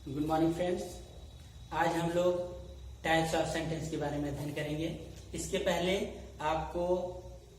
Good morning friends. आज हम लोग टाइप्स ऑफ सेंटेंस के बारे में अध्ययन करेंगे। इसके पहले आपको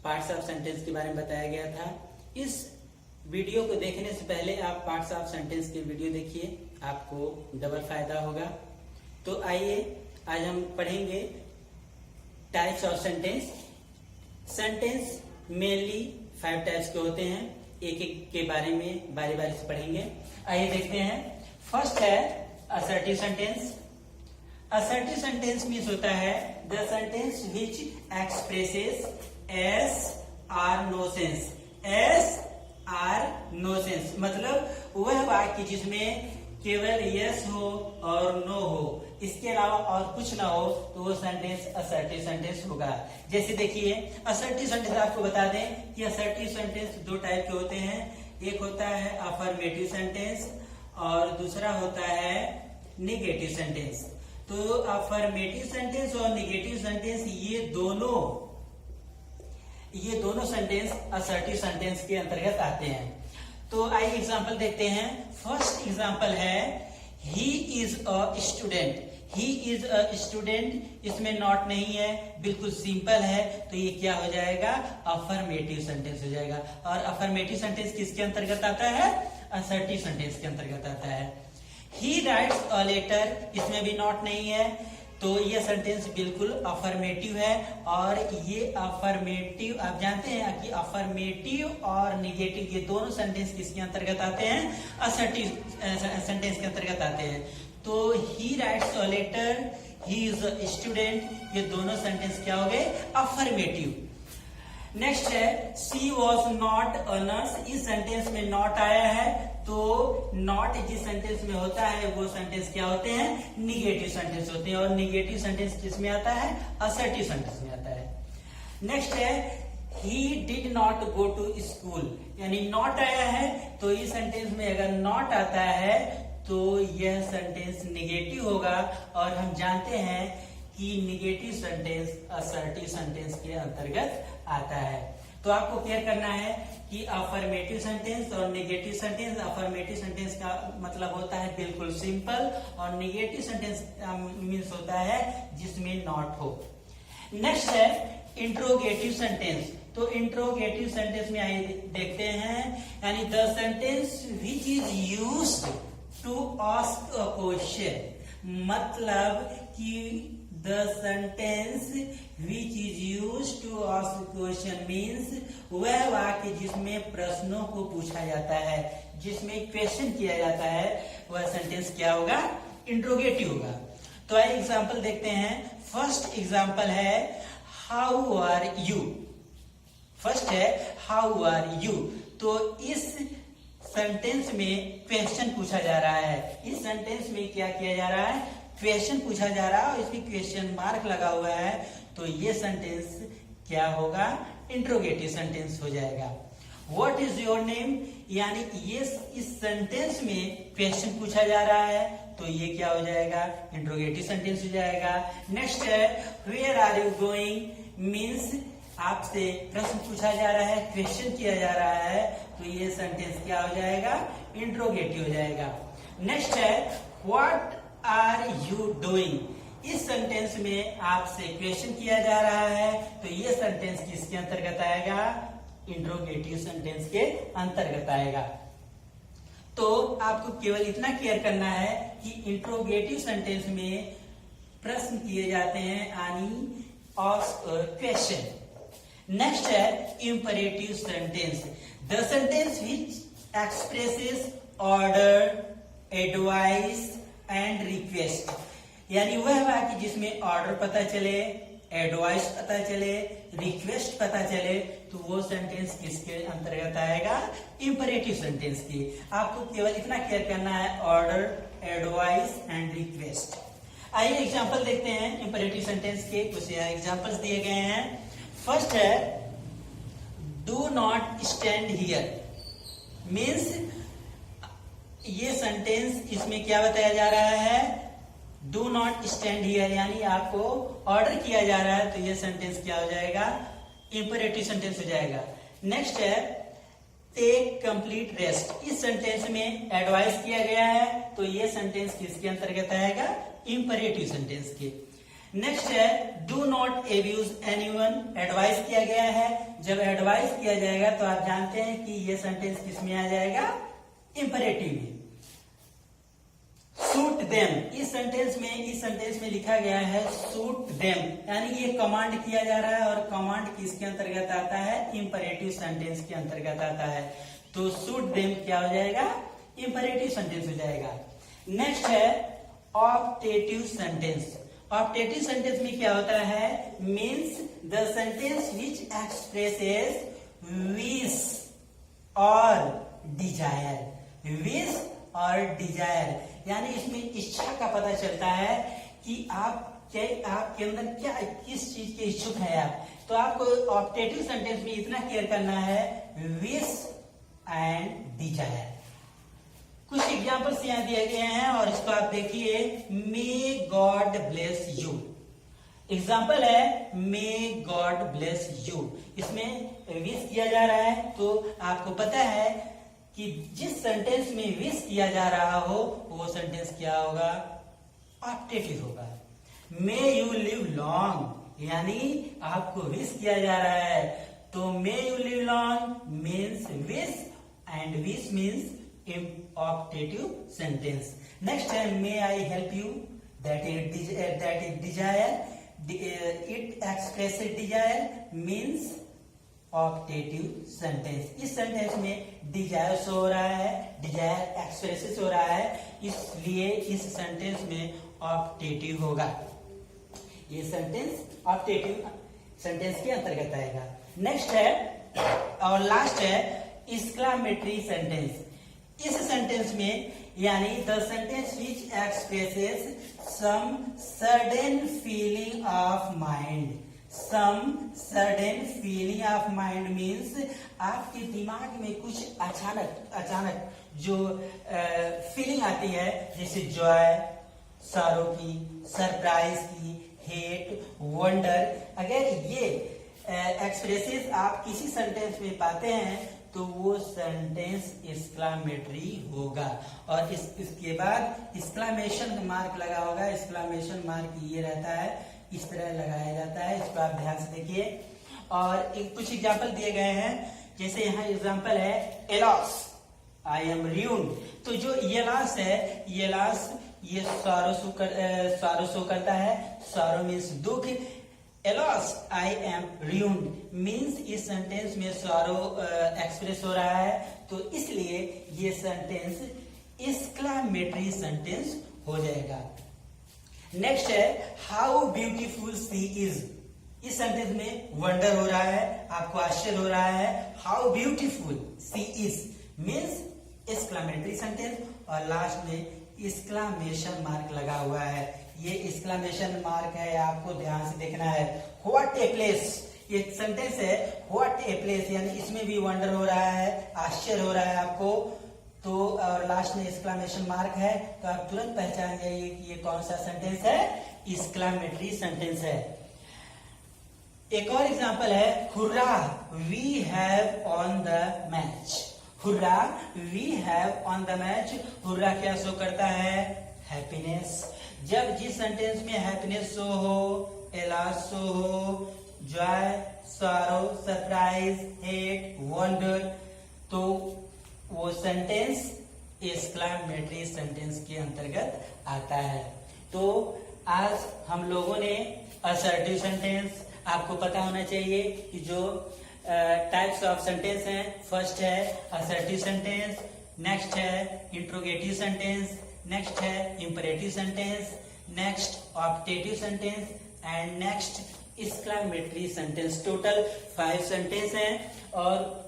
पार्ट्स ऑफ सेंटेंस के बारे में बताया गया था। इस वीडियो को देखने से पहले आप पार्ट्स ऑफ सेंटेंस के वीडियो देखिए, आपको डबल फायदा होगा। तो आइए आज हम पढ़ेंगे types of sentence. Sentence mainly 5 types के होते हैं। एक एक के बारे में बारी बारी से पढ़ेंगे। आइए देखते हैं। फर्स्ट है assertive sentence. Assertive sentence means होता है the sentence which expresses yes or no sense. Yes or no sense मतलब वह वाक्य जिसमें केवल यस हो और नो हो, इसके अलावा और कुछ ना हो, तो वो सेंटेंस असर्टिव सेंटेंस होगा। जैसे देखिए, असर्टिव सेंटेंस आपको बता दें कि असर्टिव सेंटेंस 2 टाइप के होते हैं। एक होता है अफर्मेटिव सेंटेंस और दूसरा होता है निगेटिव सेंटेंस। तो अफर्मेटिव सेंटेंस और निगेटिव सेंटेंस ये दोनों सेंटेंस असर्टिव सेंटेंस के अंतर्गत आते हैं। तो आइए एग्जांपल देखते हैं। फर्स्ट एग्जांपल है ही is a student. He is a student, इसमें नॉट नहीं है, बिल्कुल सिंपल है, तो ये क्या हो जाएगा? अफर्मेटिव सेंटेंस हो जाएगा। और अफर्मेटिव सेंटेंस किसके अंतर्गत आता है? असर्टिव सेंटेंस के अंतर्गत आता है। ही राइट्स अ लेटर, इसमें भी नॉट नहीं है, तो ये सेंटेंस बिल्कुल अफर्मेटिव है। और ये अफर्मेटिव, आप जानते हैं कि अफर्मेटिव और निगेटिव ये दोनों सेंटेंस किसके अंतर्गत आते हैं? असर्टिव सेंटेंस के अंतर्गत आते हैं। तो he writes a letter, he is a student, ये दोनों सेंटेंस क्या हो गए? अफर्मेटिव। नेक्स्ट है she was not a nurse. इस सेंटेंस में नॉट आया है, तो नॉट जिस सेंटेंस में होता है वो सेंटेंस क्या होते हैं? निगेटिव सेंटेंस होते हैं। और निगेटिव सेंटेंस किस में आता है? असर्टिव सेंटेंस में आता है। नेक्स्ट है he did not go to school, यानी नॉट आया है, तो इस सेंटेंस में अगर नॉट आता है तो यह सेंटेंस निगेटिव होगा। और हम जानते हैं कि निगेटिव सेंटेंस असर्टिव सेंटेंस के अंतर्गत आता है। तो आपको क्लियर करना है कि अफर्मेटिव सेंटेंस और निगेटिव सेंटेंस। अफर्मेटिव सेंटेंस का मतलब होता है बिल्कुल सिंपल, और निगेटिव सेंटेंस मीन्स होता है जिसमें नॉट हो। नेक्स्ट है इंट्रोगेटिव सेंटेंस। तो इंट्रोगेटिव सेंटेंस में आइए देखते हैं, यानी the sentence which is used to ask a question, मतलब कि the sentence which is used to ask question means वह वाक्य जिसमें प्रश्नों को पूछा जाता है, जिसमें क्वेश्चन किया जाता है, वह सेंटेंस क्या होगा? इंट्रोगेटिव होगा। तो आइए एग्जांपल देखते हैं। फर्स्ट एग्जांपल है हाउ आर यू। फर्स्ट है हाउ आर यू। तो इस सेंटेंस में क्वेश्चन पूछा जा रहा है। इस सेंटेंस में क्या किया जा रहा है? क्वेश्चन पूछा जा रहा है और इसमें क्वेश्चन मार्क लगा हुआ है, तो ये सेंटेंस क्या होगा? इंट्रोगेटिव सेंटेंस हो जाएगा। व्हाट इज योर नेम, यानी ये इस सेंटेंस में क्वेश्चन पूछा जा रहा है, तो ये क्या हो जाएगा? इंट्रोगेटिव सेंटेंस हो जाएगा। नेक्स्ट है where are you going, means आपसे प्रश्न पूछा जा रहा है, क्वेश्चन किया जा रहा है, तो ये सेंटेंस क्या हो जाएगा? इंट्रोगेटिव हो जाएगा। नेक्स्ट है व्हाट आर यू डूइंग। इस सेंटेंस में आपसे क्वेश्चन किया जा रहा है, तो ये सेंटेंस किसके अंतर्गत आएगा? इंट्रोगेटिव सेंटेंस के अंतर्गत आएगा। तो आपको केवल इतना क्लियर करना है कि इंट्रोगेटिव सेंटेंस में प्रश्न किए जाते हैं, यानी आस्क क्वेश्चन। नेक्स्ट है imperative sentence. The sentence which expresses order, advice and request, यानी वह वाक्य जिसमें ऑर्डर पता चले, एडवाइस पता चले, रिक्वेस्ट पता चले, तो वो सेंटेंस किसके अंतर्गत आएगा? इंपरेटिव सेंटेंस की। आपको केवल इतना क्लियर करना है, ऑर्डर, एडवाइस एंड रिक्वेस्ट। आइए एग्जांपल देखते हैं इंपरेटिव सेंटेंस के। कुछ एग्जांपल्स दिए गए हैं। फर्स्ट है do not stand here, means ये सेंटेंस इसमें क्या बताया जा रहा है? डू नॉट स्टैंड हियर, यानी आपको ऑर्डर किया जा रहा है, तो ये सेंटेंस क्या हो जाएगा? इंपरेटिव सेंटेंस हो जाएगा। नेक्स्ट है टेक कंप्लीट रेस्ट, इस सेंटेंस में एडवाइस किया गया है, तो ये सेंटेंस किसके अंतर्गत आएगा? इंपरेटिव सेंटेंस के। नेक्स्ट है do not abuse anyone, advice किया गया है। जब एडवाइस किया जाएगा तो आप जानते हैं कि ये सेंटेंस किस में आ जाएगा? इंपरेटिव में। सूट देम, इस सेंटेंस में लिखा गया है सूट देम, यानी ये कमांड किया जा रहा है, और कमांड किसके अंतर्गत आता है? इंपरेटिव सेंटेंस के अंतर्गत आता है। तो सूट देम क्या हो जाएगा? इंपरेटिव सेंटेंस हो जाएगा। नेक्स्ट है ऑप्टेटिव सेंटेंस। ऑप्टेटिव सेंटेंस में क्या होता है? Means the sentence which expresses wish और डिजायर, विश और डिजायर, यानी इसमें इच्छा का पता चलता है कि आपके अंदर क्या, किस चीज के इच्छुक है आप। तो आपको ऑप्टेटिव सेंटेंस में इतना क्लियर करना है, विश एंड डिजायर। कुछ एग्जाम्पल्स यहाँ दिए गए हैं और इसको आप देखिए। May God bless you, example है मे गॉड ब्लेस यू, इसमें विश किया जा रहा है। तो आपको पता है कि जिस सेंटेंस में विश किया जा रहा हो वो सेंटेंस क्या होगा? ऑप्टेटिव होगा। मे यू लिव लॉन्ग, यानी आपको विश किया जा रहा है, तो may you live long means wish and wish means optative sentence. Next है may I help you, that is desire, it expresses desire means optative sentence. इस सेंटेंस में डिजायर शो हो रहा है, डिजायर एक्सप्रेसेस हो रहा है, इसलिए इस सेंटेंस में ऑप्टेटिव होगा। ये सेंटेंस ऑप्टेटिव सेंटेंस के अंतर्गत आएगा। नेक्स्ट है और लास्ट है एक्सक्लेमेटरी सेंटेंस। इस सेंटेंस में यानी the sentence which expresses some sudden feeling of mind, some sudden feeling of mind means आपके दिमाग में कुछ अचानक जो फीलिंग आती है, जैसे जॉय, सैरो की, सरप्राइज की, हेट, वंडर, अगर ये एक्सप्रेसेस आप किसी सेंटेंस में पाते हैं तो वो सेंटेंस एक्सक्लेमेटरी होगा। और इसके बाद एक्सक्लेमेशन मार्क लगा होगा, एक्सक्लेमेशन मार्क ये रहता है, इस तरह लगाया जाता है, इसको आप ध्यान से देखिए। और कुछ एग्जाम्पल दिए गए हैं, जैसे यहाँ एग्जाम्पल है एलॉस, आई एम र्यून्ड। तो जो ये लॉस है, ये लॉस ये सॉरो शो करता है, सॉरो मीन्स दुख। एलॉस आई एम र्यून्ड मीन्स इस सेंटेंस में सॉरो एक्सप्रेस हो रहा है, तो इसलिए ये सेंटेंस एक्सक्लेमेटरी सेंटेंस हो जाएगा। नेक्स्ट है हाउ ब्यूटीफुल सी इज। इस सेंटेंस में वंडर हो रहा है, आपको आश्चर्य हो रहा है, how beautiful sea is means exclamatory sentence. और लास्ट में एक्सक्लेमेशन मार्क लगा हुआ है, ये एक्सक्लेमेशन मार्क है, आपको ध्यान से देखना है। व्हाट ए प्लेस, ये सेंटेंस है व्हाट ए प्लेस, यानी इसमें भी वंडर हो रहा है, आश्चर्य हो रहा है आपको, तो और लास्ट में एक्सक्लेमेशन मार्क है, तो आप तुरंत पहचान जाइए कि ये कौन सा सेंटेंस है, एक्सक्लेमेटरी सेंटेंस है। एक और एग्जांपल है hurrah we have on the match, hurrah we have on the match. Hurrah क्या शो करता है? हैप्पीनेस। जब जिस सेंटेंस में हैप्पीनेस शो हो, एलास शो हो, joy, sorrow, surprise, hate, wonder, तो वो सेंटेंस एक्सक्लेमेटरी सेंटेंस के अंतर्गत आता है। तो आज हम लोगों ने असर्टिव सेंटेंस, आपको पता होना चाहिए कि जो टाइप्स ऑफ सेंटेंस हैं, फर्स्ट है असर्टिव सेंटेंस, नेक्स्ट है इंट्रोगेटिव सेंटेंस, नेक्स्ट है imperative sentence, next optative sentence and next exclamatory sentence. Total 5 sentence हैं और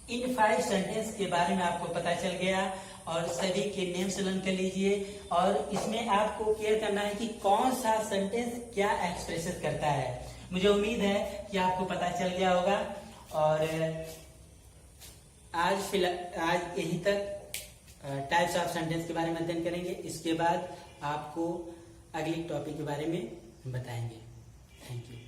इन 5 सेंटेंस के बारे में आपको पता चल गया और सभी के नेम से लर्न कर लीजिए। और इसमें आपको क्लियर करना है कि कौन सा सेंटेंस क्या एक्सप्रेस करता है। मुझे उम्मीद है कि आपको पता चल गया होगा। और आज यहीं तक टाइप्स ऑफ सेंटेंस के बारे में अध्ययन करेंगे। इसके बाद आपको अगली टॉपिक के बारे में बताएंगे। Thank you.